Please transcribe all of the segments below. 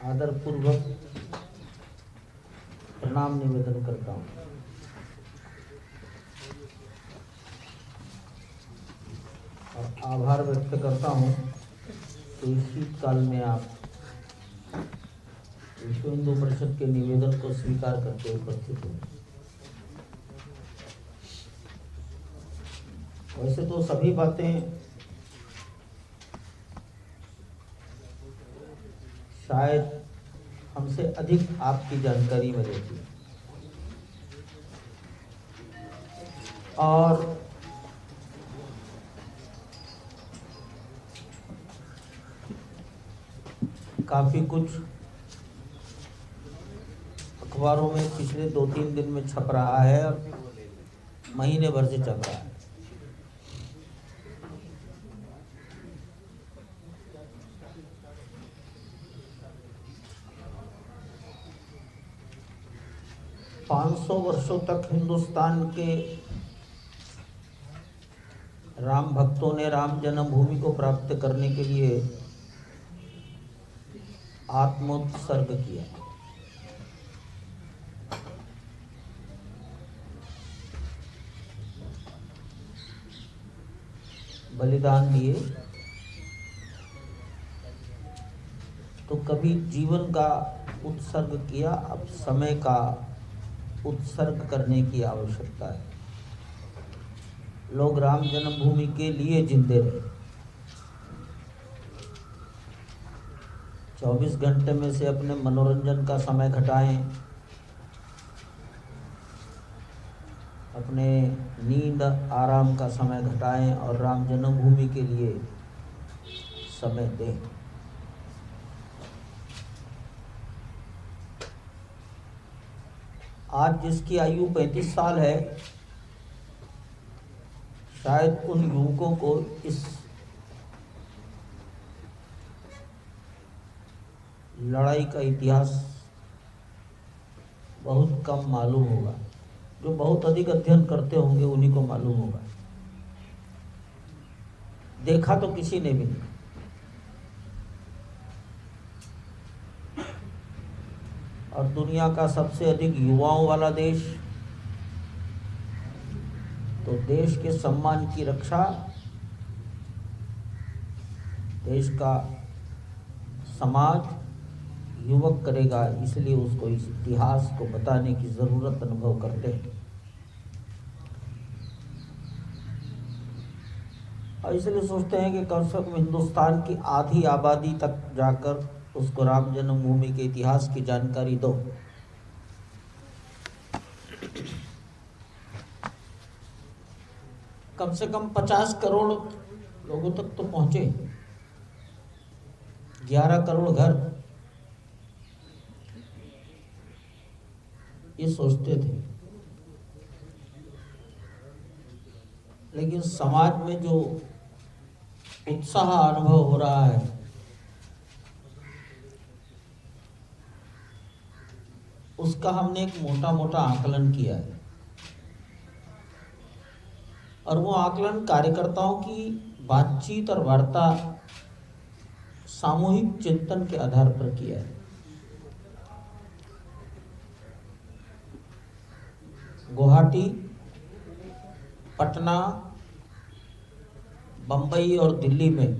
आदरपूर्वक प्रणाम निवेदन करता हूँ। और आभार व्यक्त करता हूँ कि इस शीतकाल में आप विश्व हिंदू परिषद के निवेदन को स्वीकार करके उपस्थित हुए। वैसे तो सभी बातें शायद हमसे अधिक आपकी जानकारी में रहती है और काफ़ी कुछ अखबारों में पिछले 2-3 दिन में छप रहा है और महीने भर से चल रहा है। पाँच 500 वर्षों तक हिंदुस्तान के राम भक्तों ने राम जन्मभूमि को प्राप्त करने के लिए आत्मोत्सर्ग किया। बलिदान दिए। तो कभी जीवन का उत्सर्ग किया, अब समय का उत्सर्ग करने की आवश्यकता है। लोग राम जन्मभूमि के लिए जिंदे रहे। 24 घंटे में से अपने मनोरंजन का समय घटाएं, अपने नींद आराम का समय घटाएं और राम जन्मभूमि के लिए समय दें। आज जिसकी आयु 35 साल है, शायद उन युवकों को इस लड़ाई का इतिहास बहुत कम मालूम होगा। जो बहुत अधिक अध्ययन करते होंगे उन्हीं को मालूम होगा। देखा तो किसी ने भी नहीं। और दुनिया का सबसे अधिक युवाओं वाला देश, तो देश के सम्मान की रक्षा देश का समाज युवक करेगा। इसलिए उसको इस इतिहास को बताने की जरूरत अनुभव करते हैं। और इसलिए सोचते हैं कि कम से कम हिंदुस्तान की आधी आबादी तक जाकर उसको राम जन्मभूमि के इतिहास की जानकारी दो। कम से कम 50 करोड़ लोगों तक तो पहुंचे। 11 करोड़ घर ये सोचते थे, लेकिन समाज में जो उत्साह अनुभव हो रहा है, उसका हमने एक मोटा मोटा आकलन किया है। और वो आकलन कार्यकर्ताओं की बातचीत और वार्ता सामूहिक चिंतन के आधार पर किया है। गुवाहाटी, पटना, बंबई और दिल्ली में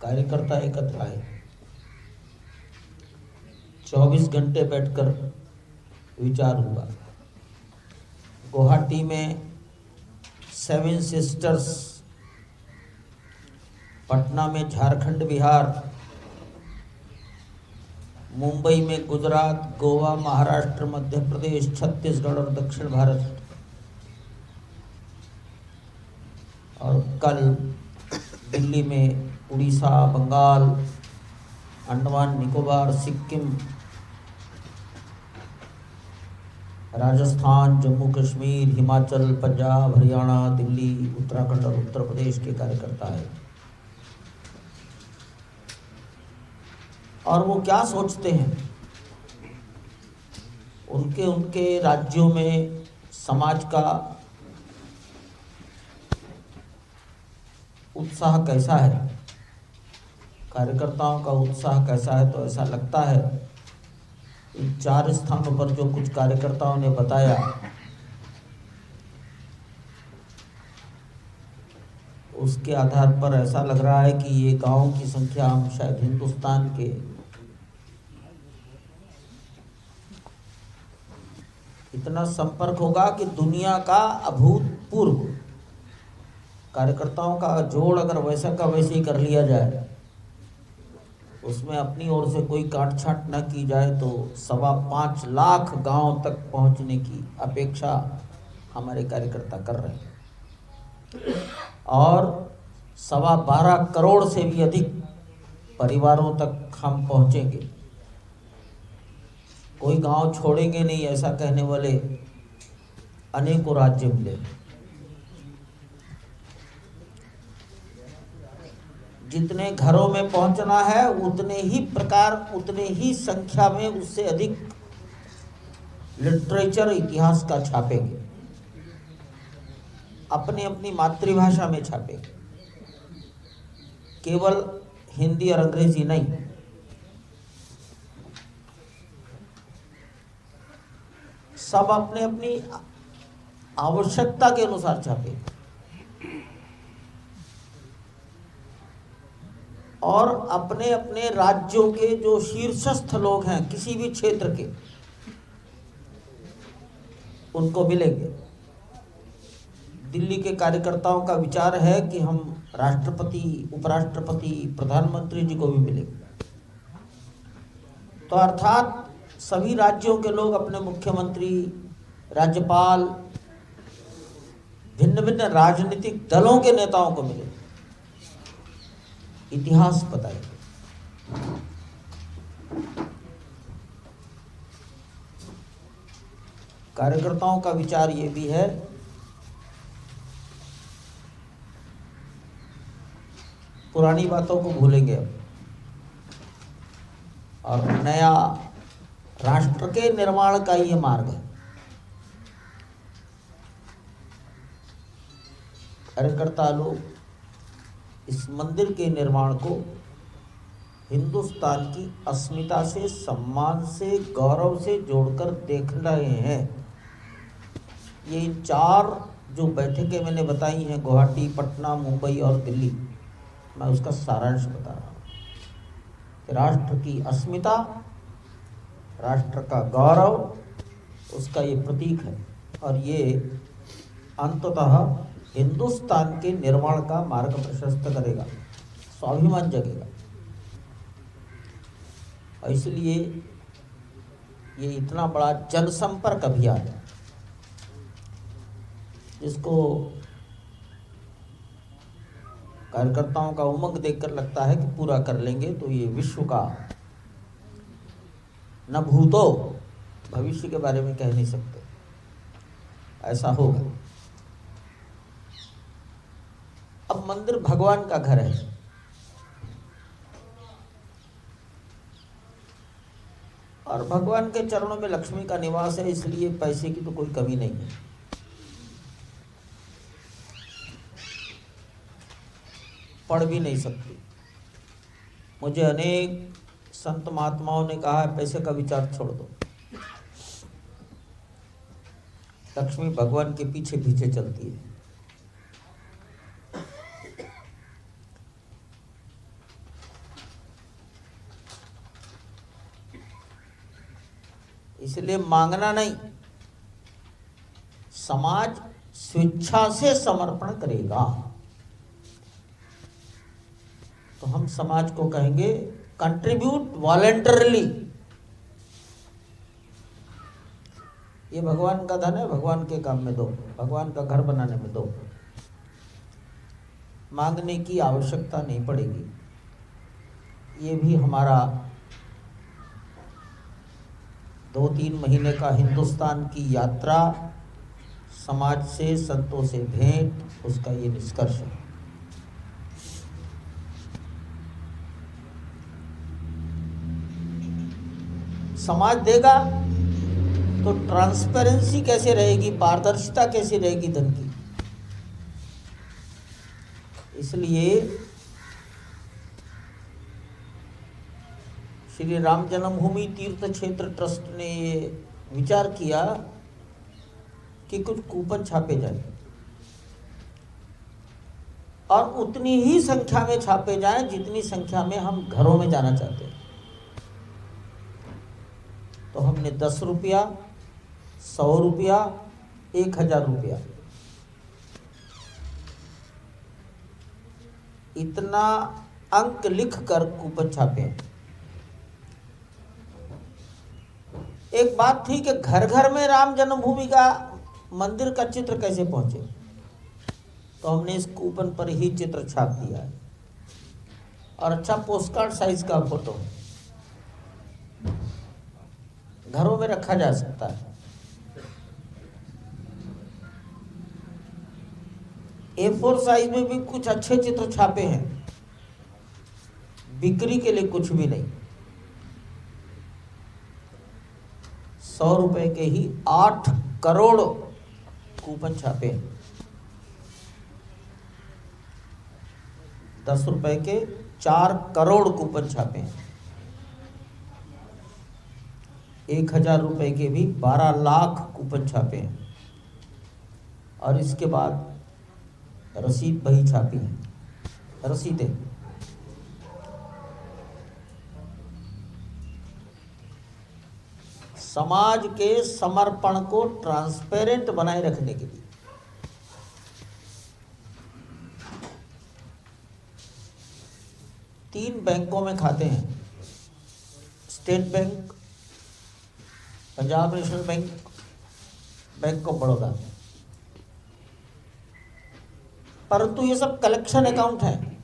कार्यकर्ता एकत्र आए। 24 घंटे बैठकर विचार हुआ। गुवाहाटी में 7 सिस्टर्स, पटना में झारखंड बिहार, मुंबई में गुजरात, गोवा, महाराष्ट्र, मध्य प्रदेश, छत्तीसगढ़ और दक्षिण भारत, और कल दिल्ली में उड़ीसा, बंगाल, अंडमान निकोबार, सिक्किम, राजस्थान, जम्मू कश्मीर, हिमाचल, पंजाब, हरियाणा, दिल्ली, उत्तराखंड और उत्तर प्रदेश के कार्यकर्ता है। और वो क्या सोचते हैं, उनके राज्यों में समाज का उत्साह कैसा है, कार्यकर्ताओं का उत्साह कैसा है, तो ऐसा लगता है इन 4 स्थानों पर जो कुछ कार्यकर्ताओं ने बताया, उसके आधार पर ऐसा लग रहा है कि ये गांवों की संख्या हम शायद हिंदुस्तान के इतना संपर्क होगा कि दुनिया का अभूतपूर्व कार्यकर्ताओं का जोड़ अगर वैसा का वैसे ही कर लिया जाए, उसमें अपनी ओर से कोई काट छाट न की जाए, तो 5.25 लाख गांव तक पहुंचने की अपेक्षा हमारे कार्यकर्ता कर रहे हैं और 12.25 करोड़ से भी अधिक परिवारों तक हम पहुंचेंगे। कोई गांव छोड़ेंगे नहीं, ऐसा कहने वाले अनेकों राज्य मिले। जितने घरों में पहुंचना है उतने ही प्रकार, उतने ही संख्या में, उससे अधिक लिटरेचर, इतिहास का छापेंगे, अपनी अपनी मातृभाषा में छापेंगे, केवल हिंदी और अंग्रेजी नहीं। सब अपने अपनी आवश्यकता के अनुसार छापेंगे और अपने अपने राज्यों के जो शीर्षस्थ लोग हैं किसी भी क्षेत्र के, उनको मिलेंगे। दिल्ली के कार्यकर्ताओं का विचार है कि हम राष्ट्रपति, उपराष्ट्रपति, प्रधानमंत्री जी को भी मिलेंगे। तो अर्थात सभी राज्यों के लोग अपने मुख्यमंत्री, राज्यपाल, भिन्न भिन्न राजनीतिक दलों के नेताओं को मिलेंगे, इतिहास बताएंगे। कार्यकर्ताओं का विचार ये भी है पुरानी बातों को भूलेंगे अब और नया राष्ट्र के निर्माण का ये मार्ग है। कार्यकर्ता लोग इस मंदिर के निर्माण को हिंदुस्तान की अस्मिता से, सम्मान से, गौरव से जोड़कर देख रहे हैं। ये इन 4 जो बैठकें मैंने बताई हैं, गुवाहाटी, पटना, मुंबई और दिल्ली, मैं उसका सारांश बता रहा हूँ कि राष्ट्र की अस्मिता, राष्ट्र का गौरव, उसका ये प्रतीक है और ये अंततः हिंदुस्तान के निर्माण का मार्ग प्रशस्त करेगा, स्वाभिमान जगेगा। और इसलिए ये इतना बड़ा जनसंपर्क अभियान है जिसको कार्यकर्ताओं का उमंग देखकर लगता है कि पूरा कर लेंगे तो ये विश्व का न भूतो, भविष्य के बारे में कह नहीं सकते, ऐसा होगा। अब मंदिर भगवान का घर है और भगवान के चरणों में लक्ष्मी का निवास है, इसलिए पैसे की तो कोई कमी नहीं है। पढ़ भी नहीं सकती। मुझे अनेक संत महात्माओं ने कहा है पैसे का विचार छोड़ दो, लक्ष्मी भगवान के पीछे पीछे चलती है। इसलिए मांगना नहीं, समाज स्वेच्छा से समर्पण करेगा तो हम समाज को कहेंगे कंट्रीब्यूट वॉलंटरली। ये भगवान का धन है, भगवान के काम में दो, भगवान का घर बनाने में दो। मांगने की आवश्यकता नहीं पड़ेगी। ये भी हमारा 2-3 महीने का हिंदुस्तान की यात्रा, समाज से, संतों से भेंट, उसका ये निष्कर्ष है। समाज देगा तो ट्रांसपेरेंसी कैसे रहेगी, पारदर्शिता कैसे रहेगी धन की, इसलिए श्री राम जन्मभूमि तीर्थ क्षेत्र ट्रस्ट ने ये विचार किया कि कुछ कूपन छापे जाए और उतनी ही संख्या में छापे जाएं जितनी संख्या में हम घरों में जाना चाहते हैं। तो हमने 10 रुपया, 100 रुपया, 1000 रुपया इतना अंक लिखकर कूपन छापे हैं। एक बात थी कि घर घर में राम जन्मभूमि का मंदिर का चित्र कैसे पहुंचे, तो हमने इस कूपन पर ही चित्र छाप दिया है और अच्छा पोस्टकार्ड साइज का फोटो घरों में रखा जा सकता है। A4 साइज में भी कुछ अच्छे चित्र छापे हैं, बिक्री के लिए कुछ भी नहीं। 100 रुपए के ही 8 करोड़ कूपन छापे हैं। 10 रुपए के 4 करोड़ कूपन छापे हैं। 1000 रुपए के भी 12 लाख कूपन छापे हैं और इसके बाद रसीद बही छापी है, रसीदें। समाज के समर्पण को ट्रांसपेरेंट बनाए रखने के लिए 3 बैंकों में खाते हैं, state bank, Punjab national bank, bank of Baroda. परंतु ये सब कलेक्शन अकाउंट है।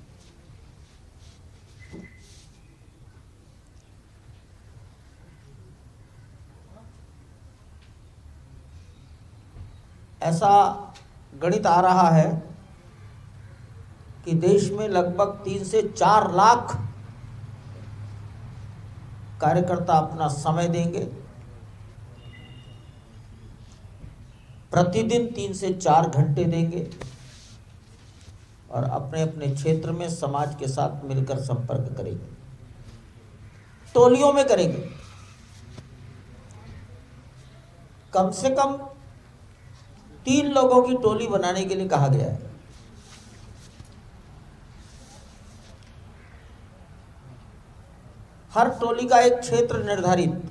ऐसा गणित आ रहा है कि देश में लगभग 3 से 4 लाख कार्यकर्ता अपना समय देंगे, प्रतिदिन 3 से 4 घंटे देंगे और अपने अपने क्षेत्र में समाज के साथ मिलकर संपर्क करेंगे, टोलियों में करेंगे। कम से कम 3 लोगों की टोली बनाने के लिए कहा गया है। हर टोली का एक क्षेत्र निर्धारित,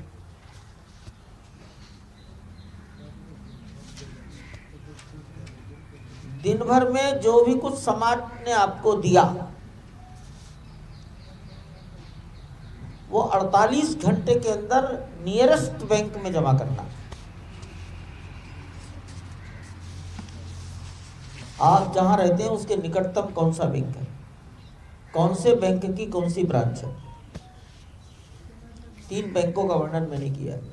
दिन भर में जो भी कुछ समाज ने आपको दिया वो 48 घंटे के अंदर नियरेस्ट बैंक में जमा करना। आप जहां रहते हैं उसके निकटतम कौन सा बैंक है, कौन से बैंक की कौन सी ब्रांच है। 3 बैंकों का वर्णन मैंने किया है।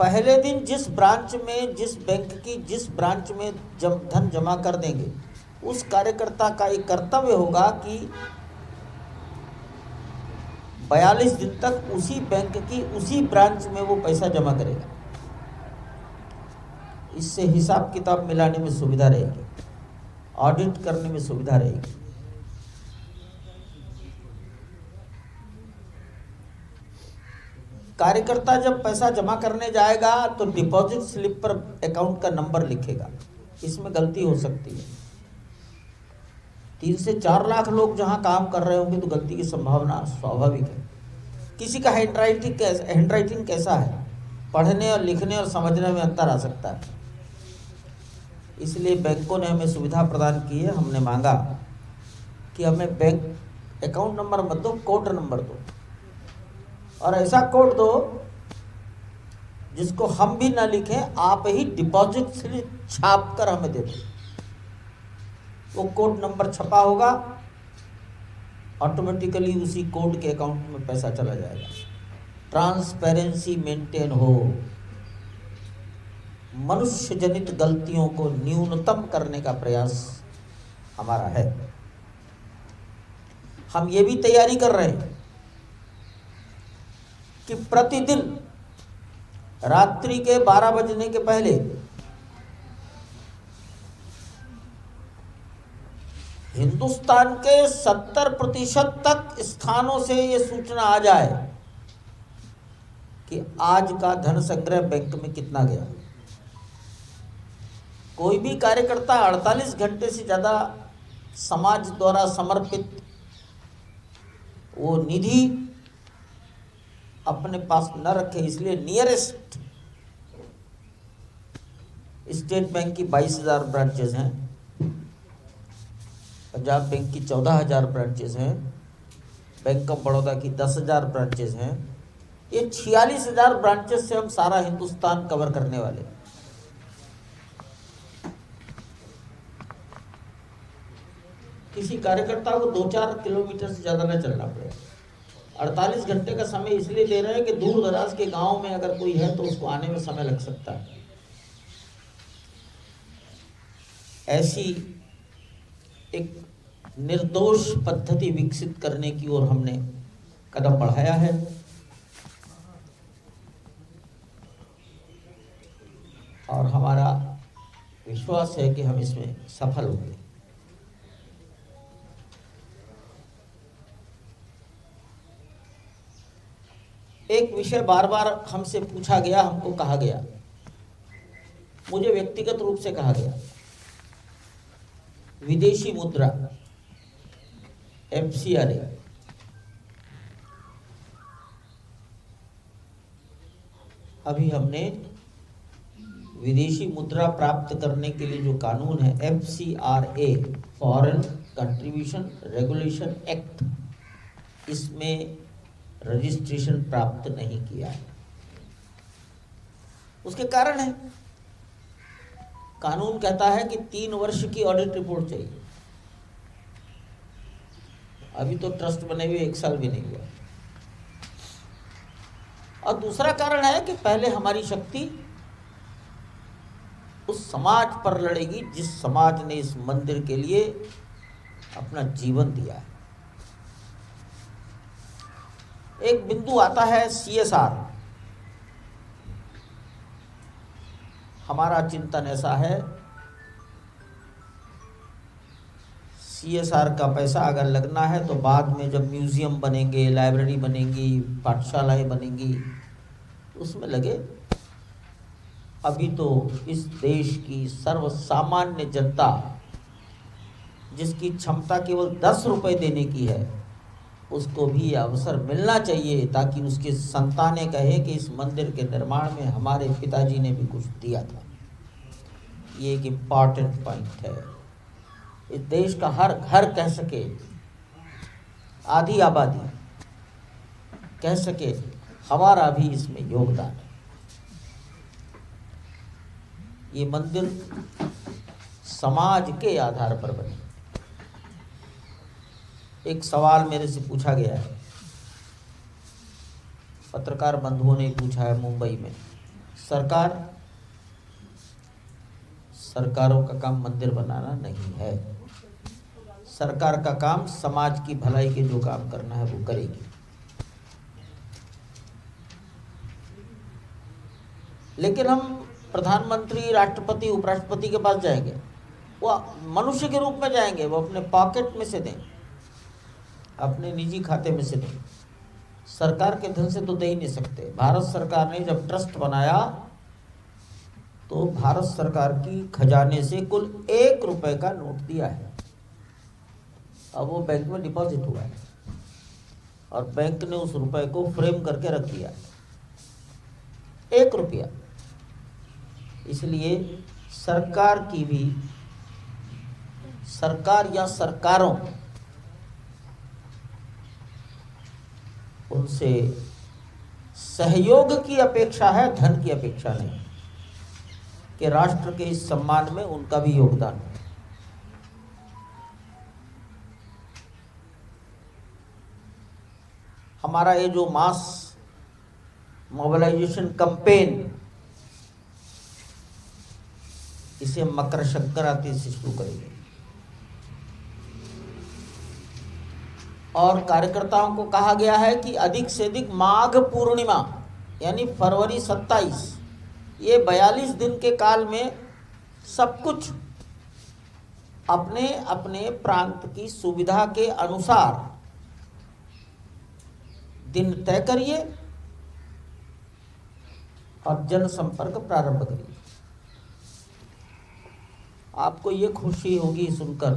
पहले दिन जिस ब्रांच में, जिस बैंक की जिस ब्रांच में धन जमा कर देंगे, उस कार्यकर्ता का एक कर्तव्य होगा कि 42 दिन तक उसी बैंक की उसी ब्रांच में वो पैसा जमा करेगा। इससे हिसाब किताब मिलाने में सुविधा रहेगी, ऑडिट करने में सुविधा रहेगी। कार्यकर्ता जब पैसा जमा करने जाएगा तो डिपॉजिट स्लिप पर अकाउंट का नंबर लिखेगा, इसमें गलती हो सकती है। 3 से 4 लाख लोग जहां काम कर रहे होंगे तो गलती की संभावना स्वाभाविक है। किसी का हैंडराइटिंग कैसा है, पढ़ने और लिखने और समझने में अंतर आ सकता है। इसलिए बैंकों ने हमें सुविधा प्रदान की है। हमने मांगा कि हमें बैंक अकाउंट नंबर मत दो, कोड नंबर दो, और ऐसा कोड दो जिसको हम भी ना लिखें, आप ही डिपॉजिट स्लिप छाप कर हमें दे दो। वो कोड नंबर छपा होगा, ऑटोमेटिकली उसी कोड के अकाउंट में पैसा चला जाएगा। ट्रांसपेरेंसी मेंटेन हो, मनुष्य जनित गलतियों को न्यूनतम करने का प्रयास हमारा है। हम ये भी तैयारी कर रहे हैं कि प्रतिदिन रात्रि के 12 बजने के पहले हिंदुस्तान के 70% तक स्थानों से ये सूचना आ जाए कि आज का धन संग्रह बैंक में कितना गया। कोई भी कार्यकर्ता 48 घंटे से ज़्यादा समाज द्वारा समर्पित वो निधि अपने पास न रखे, इसलिए नियरेस्ट स्टेट बैंक की 22,000 ब्रांचेज हैं, पंजाब बैंक की 14,000 ब्रांचेज हैं, बैंक ऑफ बड़ौदा की 10,000 ब्रांचेज हैं। ये 46,000 ब्रांचेज से हम सारा हिंदुस्तान कवर करने वाले। किसी कार्यकर्ता को 2-4 किलोमीटर से ज़्यादा न चलना पड़ेगा। 48 घंटे का समय इसलिए दे रहे हैं कि दूर दराज के गांव में अगर कोई है तो उसको आने में समय लग सकता है। ऐसी एक निर्दोष पद्धति विकसित करने की ओर हमने कदम बढ़ाया है। और हमारा विश्वास है कि हम इसमें सफल होंगे। एक विषय बार बार हमसे पूछा गया, हमको कहा गया, मुझे व्यक्तिगत रूप से कहा गया, विदेशी मुद्रा FCRA। अभी हमने विदेशी मुद्रा प्राप्त करने के लिए जो कानून है FCRA, foreign contribution regulation act, इसमें रजिस्ट्रेशन प्राप्त नहीं किया है। उसके कारण है, कानून कहता है कि 3 वर्ष की ऑडिट रिपोर्ट चाहिए। अभी तो ट्रस्ट बने हुए 1 साल भी नहीं हुआ। और दूसरा कारण है कि पहले हमारी शक्ति उस समाज पर लड़ेगी जिस समाज ने इस मंदिर के लिए अपना जीवन दिया है। एक बिंदु आता है CSR। हमारा चिंतन ऐसा है, CSR का पैसा अगर लगना है तो बाद में जब म्यूजियम बनेंगे, लाइब्रेरी बनेंगी, पाठशालाएं बनेंगी, उसमें लगे। अभी तो इस देश की सर्वसामान्य जनता जिसकी क्षमता केवल 10 रुपए देने की है, उसको भी अवसर मिलना चाहिए ताकि उसके संतानें कहें कि इस मंदिर के निर्माण में हमारे पिताजी ने भी कुछ दिया था। ये एक इम्पॉर्टेंट पॉइंट है। इस देश का हर घर कह सके, आधी आबादी कह सके हमारा भी इसमें योगदान है। ये मंदिर समाज के आधार पर बने। एक सवाल मेरे से पूछा गया है, पत्रकार बंधुओं ने पूछा है मुंबई में, सरकारों का काम मंदिर बनाना नहीं है, सरकार का काम समाज की भलाई के जो काम करना है वो करेगी। लेकिन हम प्रधानमंत्री, राष्ट्रपति, उपराष्ट्रपति के पास जाएंगे, वो मनुष्य के रूप में जाएंगे, वो अपने पॉकेट में से दें, अपने निजी खाते में से दें। सरकार के धन से तो दे ही नहीं सकते। भारत सरकार ने जब ट्रस्ट बनाया तो भारत सरकार की खजाने से कुल 1 रुपए का नोट दिया है। अब वो बैंक में डिपॉजिट हुआ है और बैंक ने उस रुपए को फ्रेम करके रख दिया, 1 रुपया। इसलिए सरकार की भी, सरकार या सरकारों, उनसे सहयोग की अपेक्षा है, धन की अपेक्षा नहीं, कि राष्ट्र के इस सम्मान में उनका भी योगदान है। हमारा ये जो मास मोबिलाइजेशन कैंपेन, इसे मकर संक्रांति से शुरू करेंगे और कार्यकर्ताओं को कहा गया है कि अधिक से अधिक माघ पूर्णिमा यानी फरवरी 27, ये 42 दिन के काल में सब कुछ अपने अपने प्रांत की सुविधा के अनुसार दिन तय करिए और जनसंपर्क प्रारंभ करिए। आपको ये खुशी होगी सुनकर,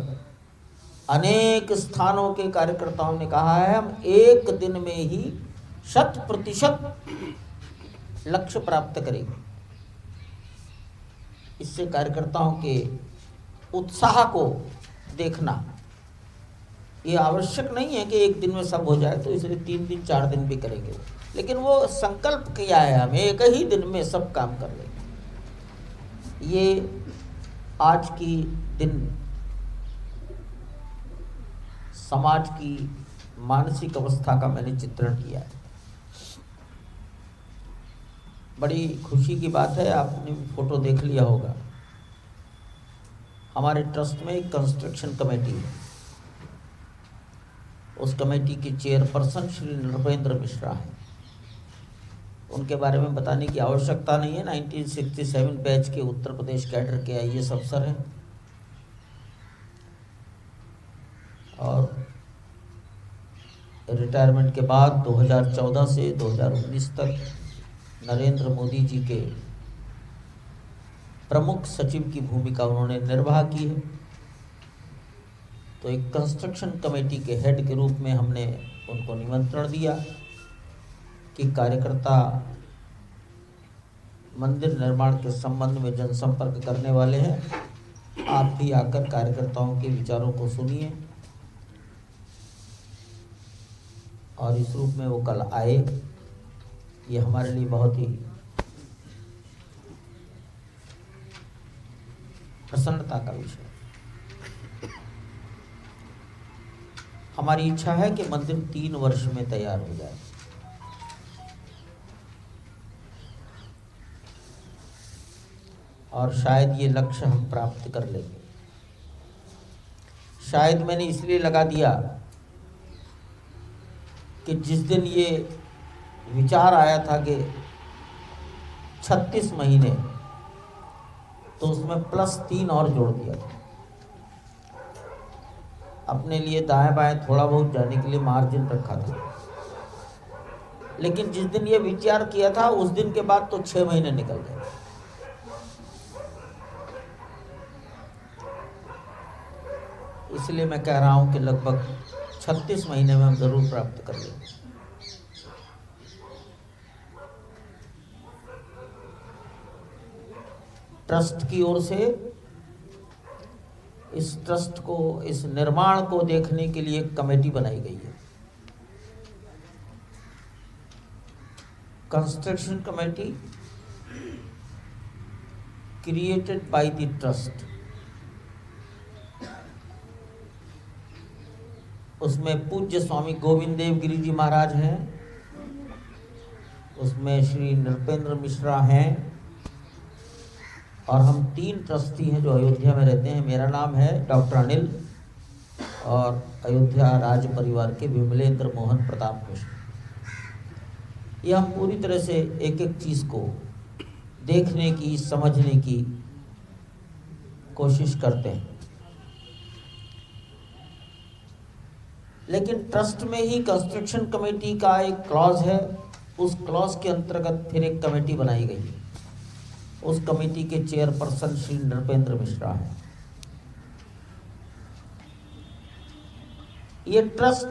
अनेक स्थानों के कार्यकर्ताओं ने कहा है हम एक दिन में ही 100% लक्ष्य प्राप्त करेंगे। इससे कार्यकर्ताओं के उत्साह को देखना, ये आवश्यक नहीं है कि एक दिन में सब हो जाए, तो इसलिए 3 दिन 4 दिन भी करेंगे, लेकिन वो संकल्प किया है हम एक ही दिन में सब काम कर लेंगे। ये आज की दिन समाज की मानसिक अवस्था का मैंने चित्रण किया है। बड़ी खुशी की बात है, आपने फोटो देख लिया होगा। हमारे ट्रस्ट में एक कंस्ट्रक्शन कमेटी है, उस कमेटी के चेयरपर्सन श्री नृपेंद्र मिश्रा हैं। उनके बारे में बताने की आवश्यकता नहीं है, 1967 बैच के उत्तर प्रदेश कैडर के आईएएस अफसर हैं और रिटायरमेंट के बाद 2014 से 2019 तक नरेंद्र मोदी जी के प्रमुख सचिव की भूमिका उन्होंने निर्वाह की है। तो एक कंस्ट्रक्शन कमेटी के हेड के रूप में हमने उनको निमंत्रण दिया कि कार्यकर्ता मंदिर निर्माण के संबंध में जनसंपर्क करने वाले हैं, आप भी आकर कार्यकर्ताओं के विचारों को सुनिए। और इस रूप में वो कल आए, ये हमारे लिए बहुत ही प्रसन्नता का विषय। हमारी इच्छा है कि मंदिर 3 वर्ष में तैयार हो जाए। और शायद ये लक्ष्य हम प्राप्त कर लेंगे। शायद मैंने इसलिए लगा दिया कि जिस दिन ये विचार आया था कि 36 महीने, तो उसमें +3 और जोड़ दिया था। अपने लिए दाएं बाएं थोड़ा बहुत जाने के लिए मार्जिन रखा था। लेकिन जिस दिन ये विचार किया था उस दिन के बाद तो 6 महीने निकल गए। इसलिए मैं कह रहा हूं कि लगभग 36 महीने में हम जरूर प्राप्त कर लेंगे। ट्रस्ट की ओर से इस ट्रस्ट को, इस निर्माण को देखने के लिए एक कमेटी बनाई गई है, construction committee created by the trust. उसमें पूज्य स्वामी गोविंद देव गिरी जी महाराज हैं, उसमें श्री नृपेंद्र मिश्रा हैं, और हम 3 ट्रस्टी हैं जो अयोध्या में रहते हैं। मेरा नाम है डॉक्टर अनिल, और अयोध्या राज परिवार के विमलेंद्र मोहन प्रताप मिश्र। ये हम पूरी तरह से एक एक चीज़ को देखने की, समझने की कोशिश करते हैं। लेकिन ट्रस्ट में ही कंस्ट्रक्शन कमेटी का एक क्लॉज है, उस क्लॉज के अंतर्गत फिर एक कमेटी बनाई गई है। उस कमेटी के चेयरपर्सन श्री नृपेंद्र मिश्रा हैं। ये ट्रस्ट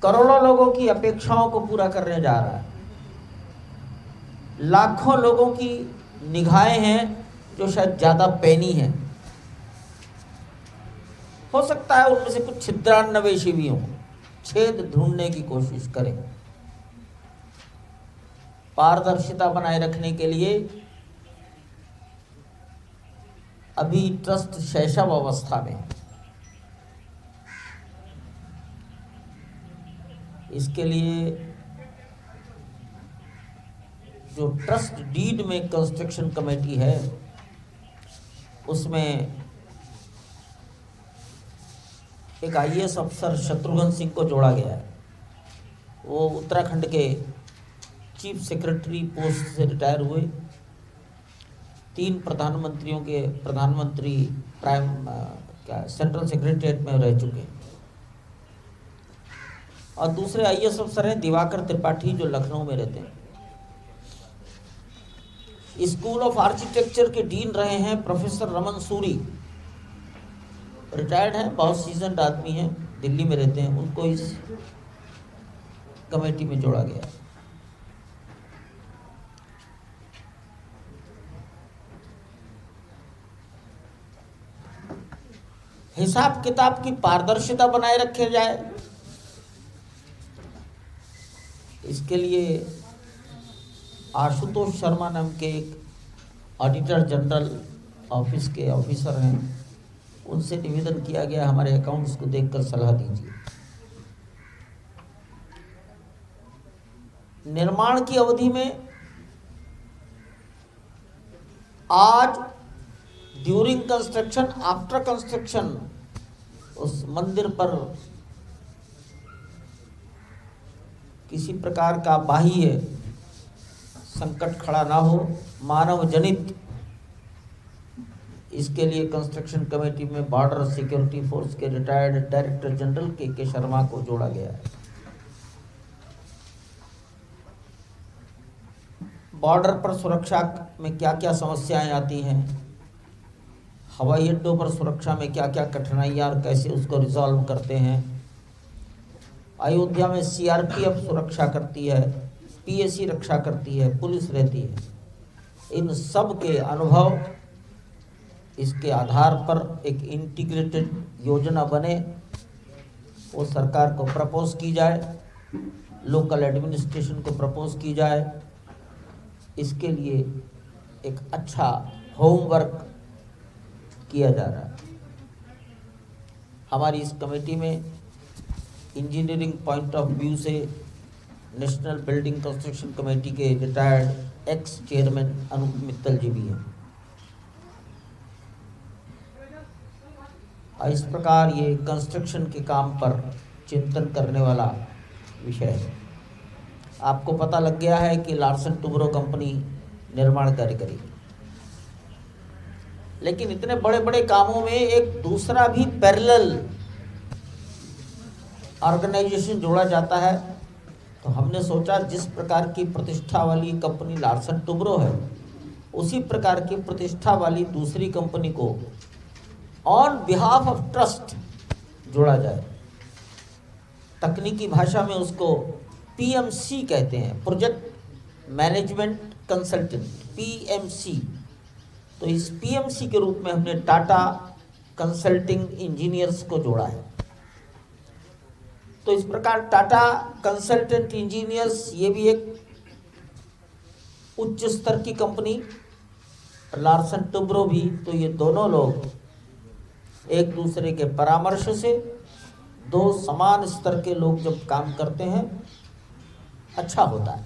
करोड़ों लोगों की अपेक्षाओं को पूरा करने जा रहा है। लाखों लोगों की निगाहें हैं जो शायद ज्यादा पैनी हैं। हो सकता है उनमें से कुछ छिद्रान्वेषी भी हों, छेद ढूंढने की कोशिश करें। पारदर्शिता बनाए रखने के लिए अभी ट्रस्ट शैशव अवस्था में है। इसके लिए जो ट्रस्ट डीड में कंस्ट्रक्शन कमेटी है, उसमें एक आईएएस अफसर शत्रुघ्न सिंह को जोड़ा गया है। वो उत्तराखंड के चीफ सेक्रेटरी पोस्ट से रिटायर हुए, 3 प्रधानमंत्री क्या सेंट्रल सेक्रेटरीट में रह चुके, और दूसरे आईएएस अफसर हैं दिवाकर त्रिपाठी जो लखनऊ में रहते हैं। स्कूल ऑफ आर्किटेक्चर के डीन रहे हैं प्रोफेसर रमन सूरी, रिटायर्ड हैं, बहुत सीजन्ड आदमी हैं, दिल्ली में रहते हैं, उनको इस कमेटी में जोड़ा गया। हिसाब किताब की पारदर्शिता बनाए रखे जाए, इसके लिए आशुतोष शर्मा नाम के एक ऑडिटर जनरल ऑफिस के ऑफिसर हैं, उनसे निवेदन किया गया हमारे अकाउंट्स को देखकर सलाह दीजिए। निर्माण की अवधि में आज ड्यूरिंग कंस्ट्रक्शन, आफ्टर कंस्ट्रक्शन उस मंदिर पर किसी प्रकार का बाह्य संकट खड़ा ना हो, मानव जनित, इसके लिए कंस्ट्रक्शन कमेटी में बॉर्डर सिक्योरिटी फोर्स के रिटायर्ड डायरेक्टर जनरल के शर्मा को जोड़ा गया है। बॉर्डर पर सुरक्षा में क्या क्या समस्याएं आती हैं, हवाई अड्डों पर सुरक्षा में क्या क्या कठिनाइयाँ और कैसे उसको रिजॉल्व करते हैं। अयोध्या में सीआरपीएफ सुरक्षा करती है, पीएसी रक्षा करती है, पुलिस रहती है। इन सब के अनुभव, इसके आधार पर एक इंटीग्रेटेड योजना बने, वो सरकार को प्रपोज की जाए, लोकल एडमिनिस्ट्रेशन को प्रपोज की जाए। इसके लिए एक अच्छा होमवर्क किया जा रहा है। हमारी इस कमेटी में इंजीनियरिंग पॉइंट ऑफ व्यू से नेशनल बिल्डिंग कंस्ट्रक्शन कमेटी के retired ex chairman Anoop Mittal ji भी हैं। इस प्रकार ये कंस्ट्रक्शन के काम पर चिंतन करने वाला विषय है। आपको पता लग गया है कि लार्सन टुब्रो कंपनी निर्माण कार्य करेगी, लेकिन इतने बड़े बड़े कामों में एक दूसरा भी पैरेलल ऑर्गेनाइजेशन जोड़ा जाता है। तो हमने सोचा जिस प्रकार की प्रतिष्ठा वाली कंपनी लार्सन टुब्रो है, उसी प्रकार की प्रतिष्ठा वाली दूसरी कंपनी को ऑन बिहाफ ऑफ ट्रस्ट जोड़ा जाए। तकनीकी भाषा में उसको पीएमसी कहते हैं, प्रोजेक्ट मैनेजमेंट कंसल्टेंट, पीएमसी। तो इस पीएमसी के रूप में हमने टाटा कंसल्टिंग इंजीनियर्स को जोड़ा है। तो इस प्रकार टाटा कंसल्टेंट इंजीनियर्स ये भी एक उच्च स्तर की कंपनी, लार्सन टुब्रो भी। तो ये दोनों लोग एक दूसरे के परामर्श से, दो समान स्तर के लोग जब काम करते हैं, अच्छा होता है।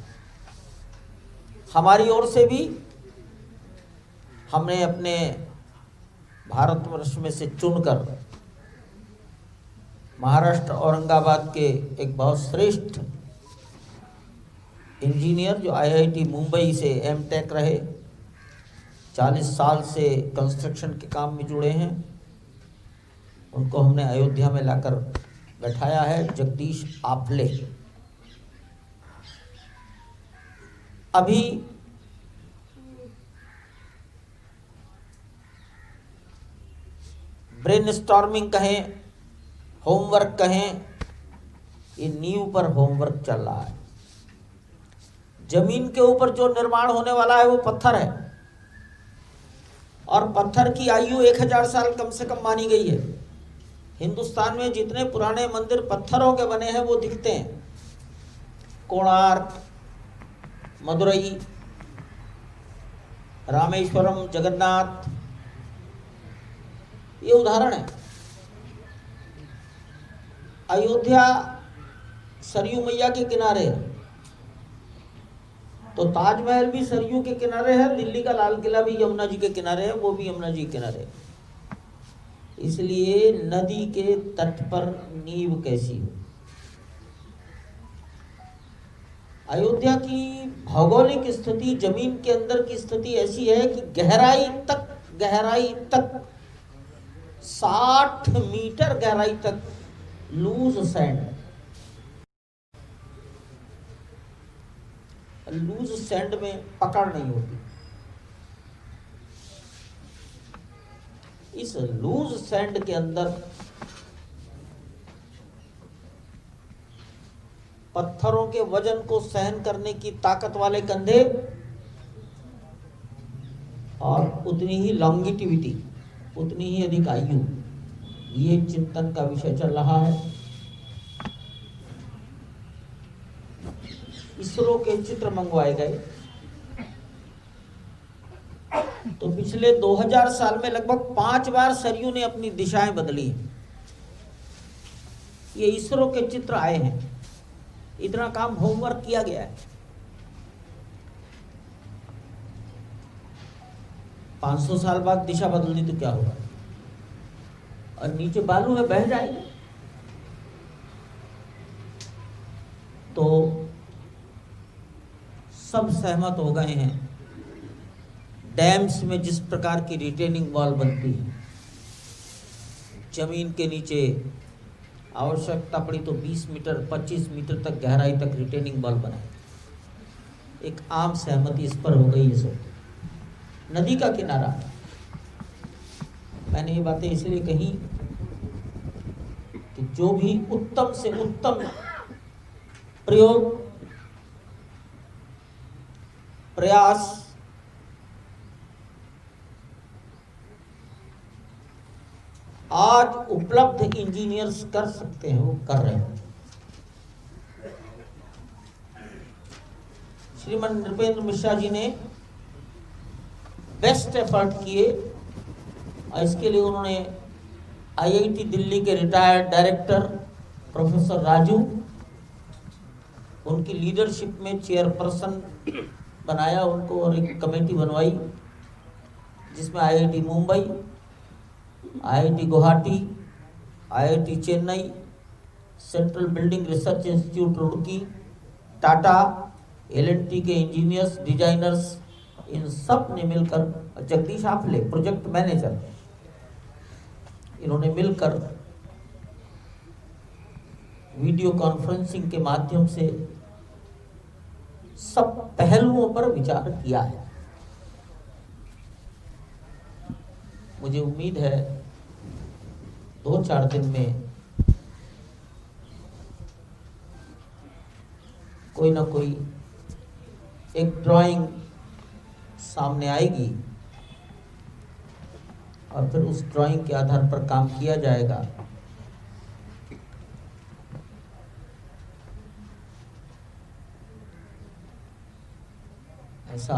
हमारी ओर से भी हमने अपने भारतवर्ष में से चुनकर महाराष्ट्र औरंगाबाद के एक बहुत श्रेष्ठ इंजीनियर जो आईआईटी मुंबई से एमटेक रहे, 40 साल से कंस्ट्रक्शन के काम में जुड़े हैं, उनको हमने अयोध्या में लाकर बैठाया है, जगदीश आपले। अभी ब्रेनस्टॉर्मिंग कहें, होमवर्क कहें, ये नींव पर होमवर्क चल रहा है। जमीन के ऊपर जो निर्माण होने वाला है वो पत्थर है, और पत्थर की आयु 1000 साल कम से कम मानी गई है। हिंदुस्तान में जितने पुराने मंदिर पत्थरों के बने हैं वो दिखते हैं, कोणार्क, मदुरई, रामेश्वरम, जगन्नाथ, ये उदाहरण है। अयोध्या सरयू मैया के किनारे है, तो ताजमहल भी सरयू के किनारे है, दिल्ली का लाल किला भी यमुना जी के किनारे है, वो भी यमुना जी के किनारे है। इसलिए नदी के तट पर नींव कैसी हो। अयोध्या की भौगोलिक स्थिति, जमीन के अंदर की स्थिति ऐसी है कि गहराई तक 60 मीटर गहराई तक लूज सैंड में पकड़ नहीं होती। इस लूज सैंड के अंदर पत्थरों के वजन को सहन करने की ताकत वाले कंधे और उतनी ही लॉन्गिटिविटी, उतनी ही अधिक आयु, ये चिंतन का विषय चल रहा है। इसरो के चित्र मंगवाए गए तो पिछले 2000 साल में लगभग 5 बार सरयू ने अपनी दिशाएं बदली। ये इसरो के चित्र आए हैं, इतना काम होमवर्क किया गया है। 500 साल बाद दिशा बदलनी तो क्या होगा, और नीचे बालू है, बह जाएगी। तो सब सहमत हो गए हैं, डैम्स में जिस प्रकार की रिटेनिंग वॉल बनती है, जमीन के नीचे आवश्यकता पड़ी तो 20 मीटर 25 मीटर तक गहराई तक रिटेनिंग वॉल बनाए। एक आम सहमति इस पर हो गई है। सब नदी का किनारा, मैंने ये बातें इसलिए कही कि जो भी उत्तम से उत्तम प्रयोग, प्रयास आज उपलब्ध इंजीनियर्स कर सकते हैं, वो कर रहे हैं। श्रीमान नृपेंद्र मिश्रा जी ने बेस्ट एफर्ट किए और इसके लिए उन्होंने आईआईटी दिल्ली के रिटायर्ड डायरेक्टर प्रोफेसर राजू, उनकी लीडरशिप में चेयरपर्सन बनाया उनको, और एक कमेटी बनवाई जिसमें IIT Mumbai, IIT Guwahati, IIT Chennai, central building research institute Roorkee, Tata, L&T के इंजीनियर्स, डिजाइनर्स, इन सब ने मिलकर, जगदीश आफले प्रोजेक्ट मैनेजर, इन्होंने मिलकर वीडियो कॉन्फ्रेंसिंग के माध्यम से सब पहलुओं पर विचार किया है। मुझे उम्मीद है 2-4 दिन में कोई ना कोई एक ड्राइंग सामने आएगी और फिर उस ड्राइंग के आधार पर काम किया जाएगा। ऐसा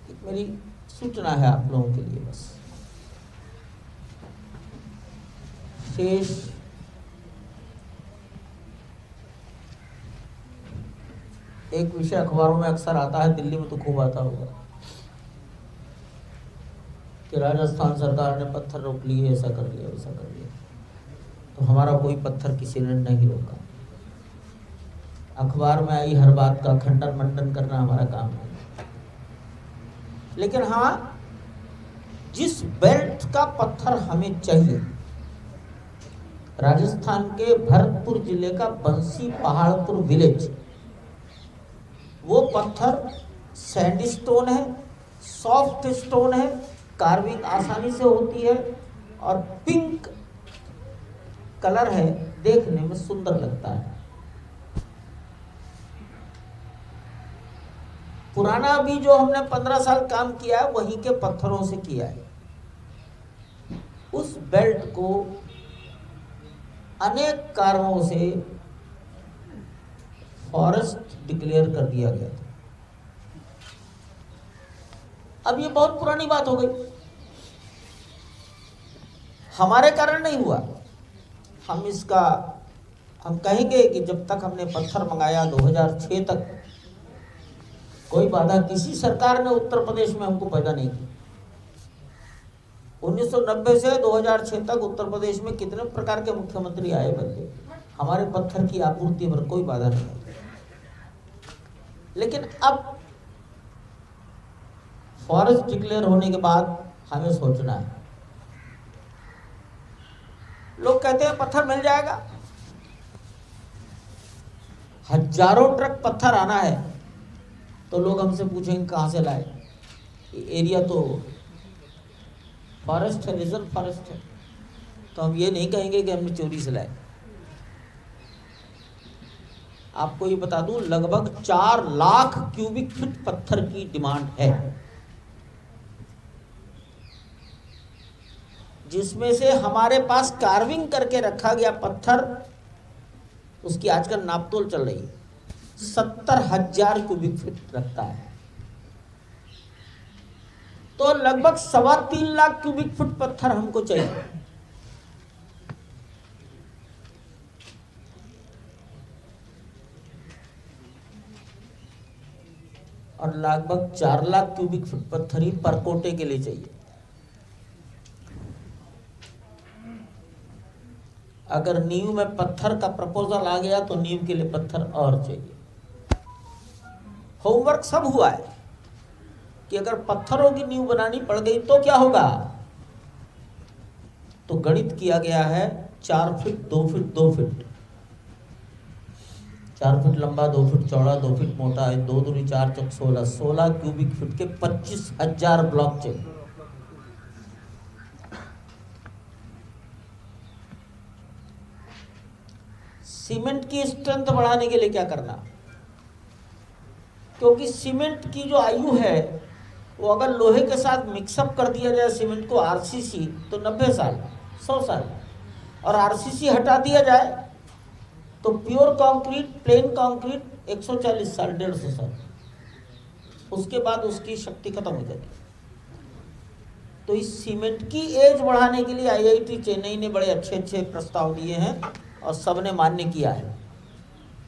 एक मेरी सूचना है आप लोगों के लिए। बस शेष एक विषय अखबारों में अक्सर आता है, दिल्ली में तो खूब आता होगा, कि राजस्थान सरकार ने पत्थर रोक लिए, ऐसा कर लिया, वैसा कर लिया। तो हमारा कोई पत्थर किसी ने नहीं रोका। अखबार में आई हर बात का खंडन मंडन करना हमारा काम नहीं। लेकिन हाँ, जिस बेल्ट का पत्थर हमें चाहिए, राजस्थान के भरतपुर जिले का बंसी पहाड़पुर विलेज, वो पत्थर सैंडस्टोन है, सॉफ्ट स्टोन है, कार्विंग आसानी से होती है और पिंक कलर है, देखने में सुंदर लगता है। पुराना भी जो हमने 15 साल काम किया है वहीं के पत्थरों से किया है। उस बेल्ट को अनेक कारणों से फॉरेस्ट डिक्लेयर कर दिया गया था। अब ये बहुत पुरानी बात हो गई, हमारे कारण नहीं हुआ। हम कहेंगे कि जब तक हमने पत्थर मंगाया 2006 तक कोई बाधा किसी सरकार ने उत्तर प्रदेश में हमको पैदा नहीं की। 1990 से 2006 तक उत्तर प्रदेश में कितने प्रकार के मुख्यमंत्री आए बदले, हमारे पत्थर की आपूर्ति पर कोई बाधा नहीं है। लेकिन अब फॉरेस्ट डिक्लेयर होने के बाद हमें सोचना है। लोग कहते हैं पत्थर मिल जाएगा, हजारों ट्रक पत्थर आना है, तो लोग हमसे पूछेंगे कहां से लाए। एरिया तो फॉरेस्ट है, रिजर्व फॉरेस्ट है, तो हम ये नहीं कहेंगे कि हमने चोरी से लाए। आपको ये बता दूं, लगभग 4 लाख क्यूबिक फीट पत्थर की डिमांड है, जिसमें से हमारे पास कार्विंग करके रखा गया पत्थर, उसकी आजकल नापतोल चल रही है, 70,000 क्यूबिक फीट रखता है। तो लगभग 3.25 लाख क्यूबिक फुट पत्थर हमको चाहिए। और लगभग 4 लाख क्यूबिक फुट पत्थर ही परकोटे के लिए चाहिए। अगर नींव में पत्थर का प्रपोजल आ गया तो नींव के लिए पत्थर और चाहिए। होमवर्क सब हुआ है कि अगर पत्थरों की नींव बनानी पड़ गई तो क्या होगा। तो गणित किया गया है 4 फीट 2 फीट 2 फीट, 4 फीट लंबा, 2 फीट चौड़ा, 2 फीट मोटा है, 2 दूनी 4 चौक 16, 16 क्यूबिक फीट के 25,000 ब्लॉक चाहिए। सीमेंट की स्ट्रेंथ बढ़ाने के लिए क्या करना, क्योंकि सीमेंट की जो आयु है वो अगर लोहे के साथ मिक्सअप कर दिया जाए सीमेंट को, आरसीसी, तो 90 साल 100 साल, और आरसीसी हटा दिया जाए तो प्योर कंक्रीट, प्लेन कंक्रीट 140 साल 150 साल, उसके बाद उसकी शक्ति खत्म हो जाती है। तो इस सीमेंट की एज बढ़ाने के लिए आईआईटी चेन्नई ने बड़े अच्छे अच्छे प्रस्ताव दिए हैं और सबने मान्य किया है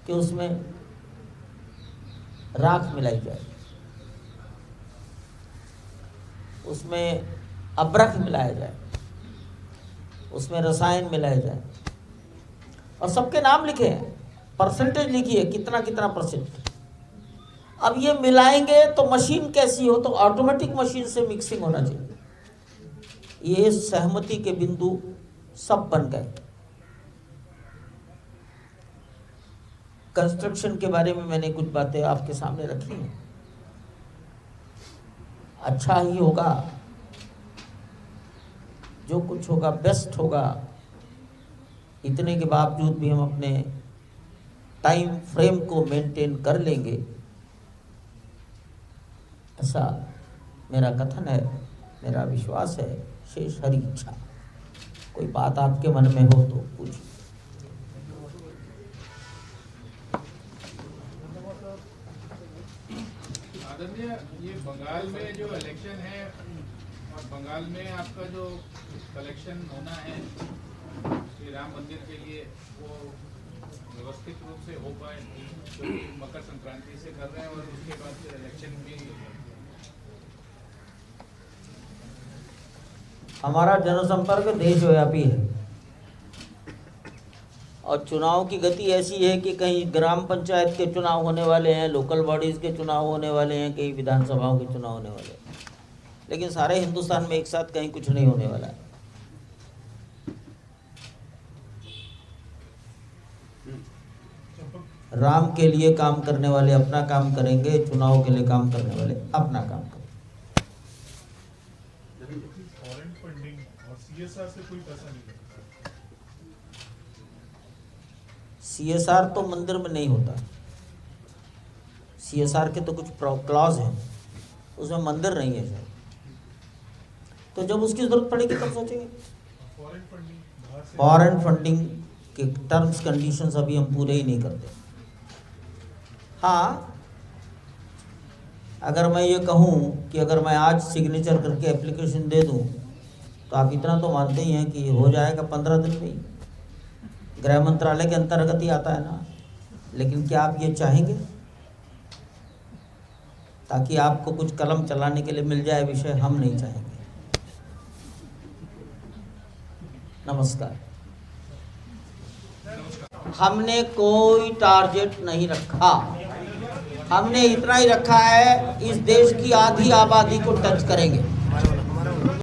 कि उसमें राख मिलाई जाए, उसमें अब्रक मिलाया जाए, उसमें रसायन मिलाया जाए, और सबके नाम लिखे हैं, परसेंटेज लिखी है कितना कितना परसेंट। अब ये मिलाएंगे तो मशीन कैसी हो, तो ऑटोमेटिक मशीन से मिक्सिंग होना चाहिए। ये सहमति के बिंदु सब बन गए। कंस्ट्रक्शन के बारे में मैंने कुछ बातें आपके सामने रखी हैं। अच्छा ही होगा, जो कुछ होगा बेस्ट होगा। इतने के बावजूद भी हम अपने टाइम फ्रेम को मेंटेन कर लेंगे, ऐसा मेरा कथन है, मेरा विश्वास है। शेष हरि इच्छा। कोई बात आपके मन में हो तो पूछिए। आदरणीय, ये बंगाल में जो इलेक्शन है और बंगाल में आपका जो कलेक्शन होना है श्री राम मंदिर के लिए, वो व्यवस्थित रूप से हो पाए, क्योंकि मकर संक्रांति से कर रहे हैं और उसके बाद इलेक्शन भी। हमारा जनसंपर्क देशव्यापी है और चुनाव की गति ऐसी है कि कहीं ग्राम पंचायत के चुनाव होने वाले हैं, लोकल बॉडीज़ के चुनाव होने वाले हैं, कहीं विधानसभाओं के चुनाव होने वाले हैं, लेकिन सारे हिंदुस्तान में एक साथ कहीं कुछ नहीं होने वाला है। राम के लिए काम करने वाले अपना काम करेंगे, चुनाव के लिए काम करने वाले अपना काम करेंगे। फॉरेन फंडिंग और सीएसआर से कोई पैसा नहीं लगता। सीएसआर तो मंदिर में नहीं होता। सीएसआर के तो कुछ क्लॉज हैं, उसमें मंदिर नहीं है सर। तो जब उसकी जरूरत पड़ेगी तब सोचेंगे। फॉरेन फंडिंग के टर्म्स कंडीशंस अभी हम पूरे ही नहीं करते। हाँ, अगर मैं ये कहूँ कि अगर मैं आज सिग्नेचर करके एप्लीकेशन दे दूँ तो आप इतना तो मानते ही हैं कि हो जाएगा 15 दिन में ही, गृह मंत्रालय के अंतर्गत ही आता है ना। लेकिन क्या आप ये चाहेंगे ताकि आपको कुछ कलम चलाने के लिए मिल जाए विषय? हम नहीं चाहेंगे। नमस्कार। हमने कोई टारगेट नहीं रखा, हमने इतना ही रखा है इस देश की आधी आबादी को टच करेंगे।